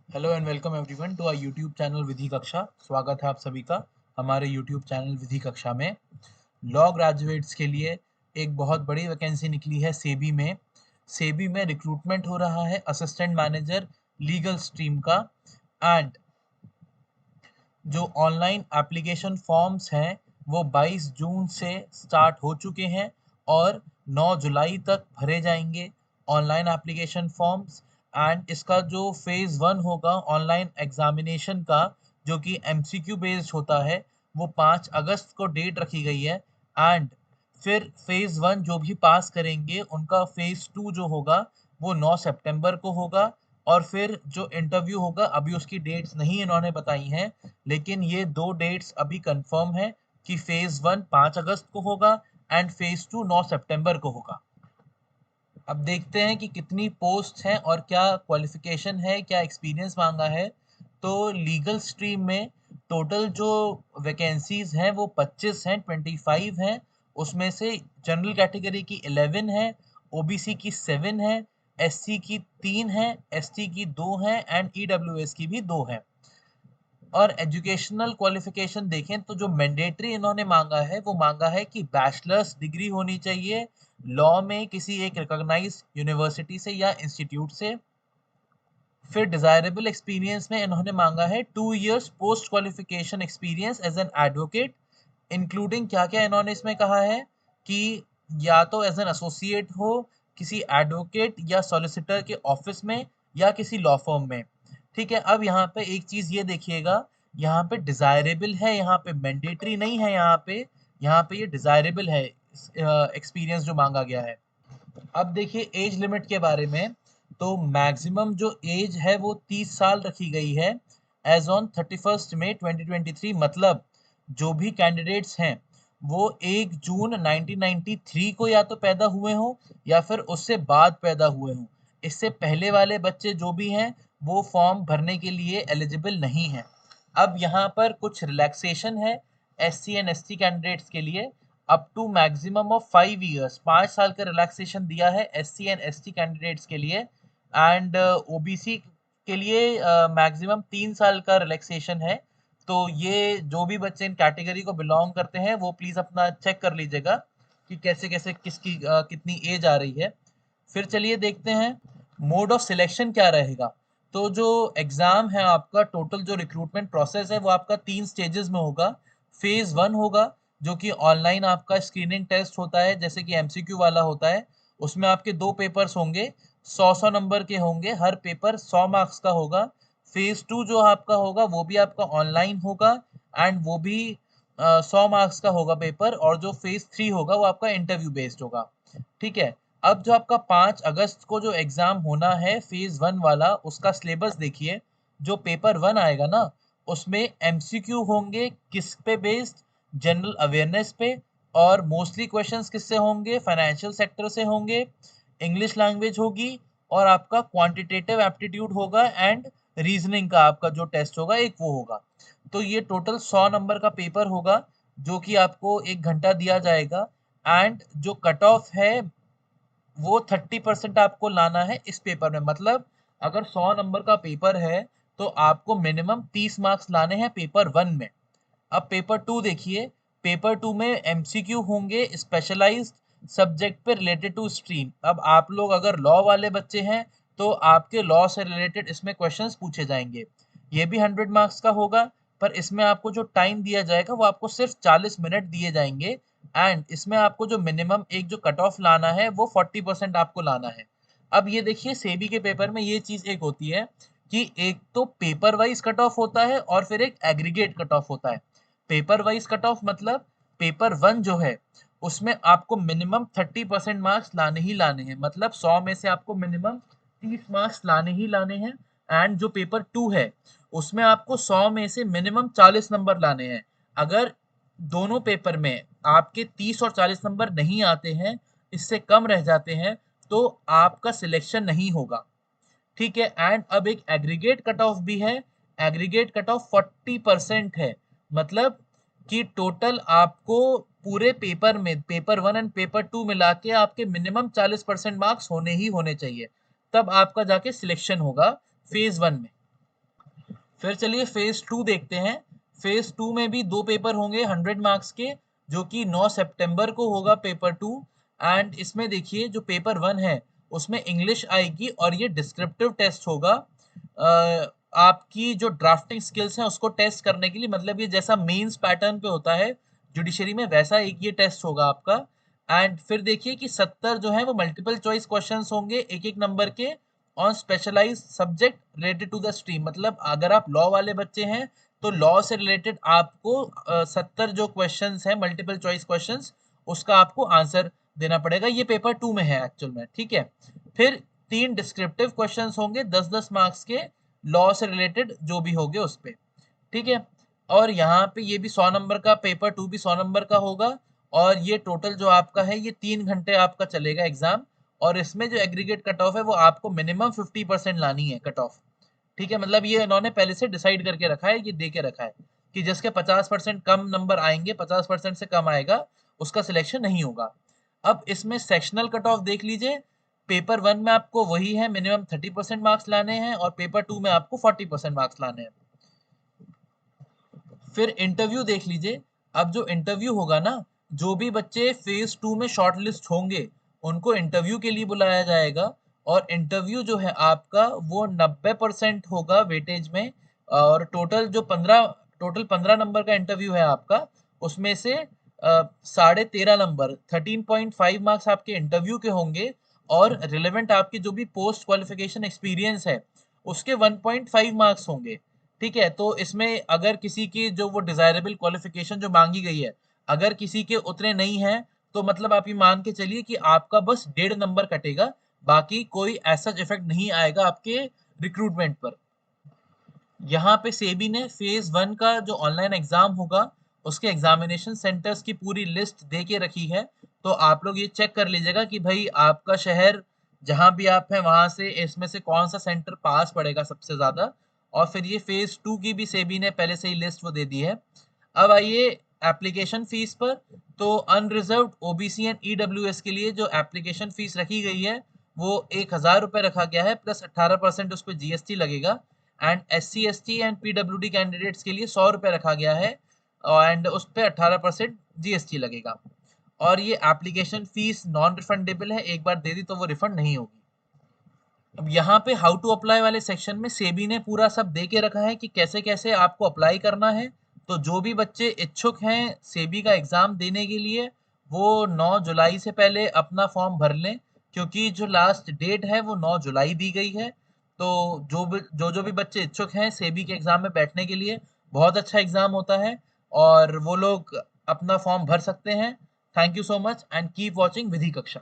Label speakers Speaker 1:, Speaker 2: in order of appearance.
Speaker 1: Hello and welcome everyone to our YouTube channel Vidhi Kaksha. स्वागत है आप सभी का हमारे यूट्यूब चैनल विधि कक्षा में। लॉ ग्रेजुएट्स के लिए एक बहुत बड़ी वैकेंसी निकली है सेबी में। सेबी में रिक्रूटमेंट हो रहा है असिस्टेंट मैनेजर लीगल स्ट्रीम का। एंड जो ऑनलाइन एप्लीकेशन फॉर्म्स हैं वो 22 जून से स्टार्ट हो चुके हैं और 9 जुलाई तक भरे जाएंगे ऑनलाइन एप्लीकेशन फॉर्म्स। एंड इसका जो फेज़ 1 होगा ऑनलाइन एग्जामिनेशन का, जो कि एमसीक्यू बेस्ड होता है, वो 5 अगस्त को डेट रखी गई है। एंड फिर फेज़ 1 जो भी पास करेंगे उनका फेज़ 2 जो होगा वो 9 सितंबर को होगा। और फिर जो इंटरव्यू होगा अभी उसकी डेट्स नहीं इन्होंने बताई हैं, लेकिन ये दो डेट्स अभी कंफर्म है कि फेज 1 5 अगस्त को होगा एंड फेज 2 9 सितंबर को होगा। अब देखते हैं कि कितनी पोस्ट हैं और क्या क्वालिफिकेशन है, क्या एक्सपीरियंस मांगा है। तो लीगल स्ट्रीम में टोटल जो वैकेंसीज हैं वो 25 हैं, 25 हैं। उसमें से जनरल कैटेगरी की 11 है, ओबीसी की 7 है, एससी की 3 है, एसटी की 2 है एंड ईडब्ल्यूएस की भी 2 है। और एजुकेशनल क्वालिफिकेशन देखें तो जो मैंडेटरी इन्होंने मांगा है वो मांगा है कि बैचलर्स डिग्री होनी चाहिए लॉ में किसी एक रिकॉग्नाइज्ड यूनिवर्सिटी से या इंस्टीट्यूट से। फिर डिजायरेबल एक्सपीरियंस में इन्होंने मांगा है 2 years post qualification experience as an advocate, including क्या क्या इन्होंने इसमें कहा है कि या तो एज एन एसोसिएट हो किसी एडवोकेट या सॉलिसिटर के ऑफिस में या किसी लॉ फर्म में। ठीक है, अब यहाँ पे एक चीज ये देखिएगा, यहाँ पे डिजायरेबल है, यहाँ पे मैंडेटरी नहीं है। यहाँ पे ये डिजायरेबल है एक्सपीरियंस जो मांगा गया है। अब देखिए एज लिमिट के बारे में। तो मैक्सिमम जो एज है वो 30 साल रखी गई है एज ऑन 31 मई 2023। मतलब जो भी कैंडिडेट्स हैं वो 1 जून 1993 को या तो पैदा हुए हों या फिर उससे बाद पैदा हुए हों। इससे पहले वाले बच्चे जो भी हैं वो फॉर्म भरने के लिए एलिजिबल नहीं हैं। अब यहाँ पर कुछ रिलैक्सेशन है एससी एंड एसटी कैंडिडेट्स के लिए। Up to maximum of 5 years 5 साल का रिलैक्सेशन दिया है एससी एंड एसटी कैंडिडेट्स के लिए। एंड ओबीसी के लिए मैक्सिमम 3 साल का रिलैक्सेशन है। तो ये जो भी बच्चे इन कैटेगरी को बिलोंग करते हैं वो प्लीज अपना चेक कर लीजिएगा कि कैसे कैसे किसकी कितनी एज आ रही है। फिर चलिए देखते हैं मोड ऑफ सिलेक्शन क्या रहेगा। तो जो एग्जाम है आपका, टोटल जो रिक्रूटमेंट प्रोसेस है वो आपका 3 स्टेजेस में होगा। फेज 1 होगा जो कि ऑनलाइन आपका स्क्रीनिंग टेस्ट होता है, जैसे कि एमसीक्यू वाला होता है। उसमें आपके 2 पेपर्स होंगे, 100 नंबर के होंगे, हर पेपर 100 मार्क्स का होगा। फेज 2 जो आपका होगा वो भी आपका ऑनलाइन होगा एंड वो भी 100 मार्क्स का होगा पेपर। और जो फेज 3 होगा वो आपका इंटरव्यू बेस्ड होगा। ठीक है, अब जो आपका 5 अगस्त को जो एग्जाम होना है फेज 1 वाला, उसका सिलेबस देखिए। जो पेपर 1 आएगा ना, उसमें एमसीक्यू होंगे किस पे बेस्ड, जनरल अवेयरनेस पे। और मोस्टली क्वेश्चंस किससे होंगे, फाइनेंशियल सेक्टर से होंगे। इंग्लिश लैंग्वेज होगी और आपका क्वांटिटेटिव एप्टीट्यूड होगा एंड रीजनिंग का आपका जो टेस्ट होगा एक वो होगा। तो ये टोटल 100 नंबर का पेपर होगा जो कि आपको 1 घंटा दिया जाएगा। एंड जो कट ऑफ है वो 30% आपको लाना है इस पेपर में। मतलब अगर 100 नंबर का पेपर है तो आपको मिनिमम 30 मार्क्स लाने हैं पेपर 1 में। अब पेपर 2 देखिए। पेपर 2 में एमसीक्यू होंगे स्पेशलाइज्ड सब्जेक्ट पे रिलेटेड टू स्ट्रीम। अब आप लोग अगर लॉ वाले बच्चे हैं तो आपके लॉ से रिलेटेड इसमें क्वेश्चंस पूछे जाएंगे। ये भी 100 मार्क्स का होगा, पर इसमें आपको जो टाइम दिया जाएगा वो आपको सिर्फ 40 मिनट दिए जाएंगे। एंड इसमें आपको जो मिनिमम एक जो कट ऑफ लाना है वो 40% आपको लाना है। अब ये देखिए सेबी के पेपर में ये चीज एक होती है कि एक तो पेपर वाइज कट ऑफ होता है और फिर एक एग्रीगेट कट ऑफ होता है। पेपर वाइज कट ऑफ मतलब पेपर 1 जो है उसमें आपको मिनिमम 30% मार्क्स लाने ही लाने हैं। मतलब 100 में से आपको मिनिमम 30 मार्क्स लाने ही लाने हैं। एंड जो पेपर 2 है उसमें आपको 100 में से मिनिमम 40 नंबर लाने हैं। अगर दोनों पेपर में आपके 30 और 40 नंबर नहीं आते हैं, इससे कम रह जाते हैं, तो आपका सिलेक्शन नहीं होगा। ठीक है, एंड अब एक एग्रीगेट कट ऑफ भी है। एग्रीगेट कट ऑफ 40% है। मतलब कि टोटल आपको पूरे पेपर में पेपर 1 एंड पेपर 2 मिला के आपके मिनिमम 40% मार्क्स होने ही होने चाहिए, तब आपका जाके सिलेक्शन होगा फेज 1 में। फिर चलिए फेज 2 देखते हैं। फेज 2 में भी 2 पेपर होंगे 100 मार्क्स के, जो कि 9 सितंबर को होगा पेपर 2। एंड इसमें देखिए जो पेपर 1 है उसमें इंग्लिश आएगी और ये डिस्क्रिप्टिव टेस्ट होगा। आपकी जो ड्राफ्टिंग स्किल्स हैं उसको टेस्ट करने के लिए, मतलब ये जैसा मेंस पैटर्न पे होता है जुडिशरी में, वैसा एक ये टेस्ट होगा आपका। एंड फिर देखिए कि 70 जो है वो मल्टीपल चॉइस क्वेश्चंस होंगे एक एक नंबर के on specialised subject related to the stream. मतलब अगर आप लॉ वाले बच्चे हैं तो लॉ से रिलेटेड आपको 70 जो क्वेश्चंस हैं मल्टीपल चॉइस क्वेश्चंस, उसका आपको आंसर देना पड़ेगा। ये पेपर 2 में है एक्चुअल में, ठीक है। फिर 3 डिस्क्रिप्टिव क्वेश्चंस होंगे 10-10 मार्क्स के, लॉ से रिलेटेड जो भी होंगे उस पे, ठीक है। और यहाँ पे ये भी 100 नंबर का, पेपर 2 भी 100 नंबर का होगा। और ये टोटल जो आपका है ये 3 घंटे आपका चलेगा एग्जाम। और इसमें जो एग्रीगेट कट ऑफ है वो आपको मिनिमम 50% लानी है कट ऑफ, ठीक है। मतलब ये इन्होंने पहले से डिसाइड करके रखा है, ये दे के रखा है कि जिसके 50% कम नंबर आएंगे, 50% से कम आएगा, उसका सिलेक्शन नहीं होगा। अब इसमें सेक्शनल कट ऑफ देख लीजिए। पेपर 1 में आपको वही है, मिनिमम 30% मार्क्स लाने हैं, और पेपर 2 में आपको 40% मार्क्स लाने हैं। फिर इंटरव्यू देख लीजिए। अब जो इंटरव्यू होगा ना, जो भी बच्चे फेज 2 में शॉर्ट लिस्ट होंगे उनको इंटरव्यू के लिए बुलाया जाएगा। और इंटरव्यू जो है आपका वो 90% होगा वेटेज में। और टोटल 15 नंबर का इंटरव्यू है आपका, उसमें से 13.5 नंबर 13.5 मार्क्स आपके इंटरव्यू के होंगे। और रिलेवेंट आपकी जो भी पोस्ट क्वालिफिकेशन एक्सपीरियंस है उसके 1.5 मार्क्स होंगे, ठीक है। तो इसमें अगर किसी की जो वो डिजायरेबल क्वालिफिकेशन जो मांगी गई है, अगर किसी के उतने नहीं है, तो मतलब आप ये मान के चलिए कि आपका बस 1.5 नंबर कटेगा, बाकी कोई ऐसा इफेक्ट नहीं आएगा आपके रिक्रूटमेंट पर। यहाँ पे सेबी ने फेज 1 का जो ऑनलाइन एग्जाम होगा उसके एग्जामिनेशन सेंटर्स की पूरी लिस्ट दे के रखी है। तो आप लोग ये चेक कर लीजिएगा कि भाई आपका शहर जहां भी आप हैं वहां से इसमें से कौन सा सेंटर पास पड़ेगा सबसे ज्यादा। और फिर ये फेज 2 की भी सेबी ने पहले से ही लिस्ट वो दे दी है। अब आइए एप्लीकेशन फीस पर। तो अनरिजर्व्ड ओबीसी एंड ईडब्ल्यूएस के लिए जो एप्लीकेशन फीस रखी गई है वो 1,000 रुपये रखा गया है, प्लस 18% उस पर जीएसटी लगेगा। And SC ST and PWD candidates के लिए 100 रुपये रखा गया है, एंड उस पर 18% जीएसटी लगेगा। और ये एप्लीकेशन फीस नॉन रिफंडेबल है, एक बार दे दी तो वो रिफंड नहीं होगी। अब यहाँ पे हाउ टू अप्लाई वाले सेक्शन में सेबी ने पूरा सब दे के रखा है कि कैसे कैसे आपको अप्लाई करना है। तो जो भी बच्चे इच्छुक हैं सेबी का एग्जाम देने के लिए, वो 9 जुलाई से पहले अपना फॉर्म भर लें, क्योंकि जो लास्ट डेट है वो 9 जुलाई दी गई है। तो जो भी बच्चे इच्छुक हैं सेबी के एग्जाम में बैठने के लिए, बहुत अच्छा एग्जाम होता है, और वो लोग अपना फॉर्म भर सकते हैं। Thank you so much and keep watching Vidhi कक्षा।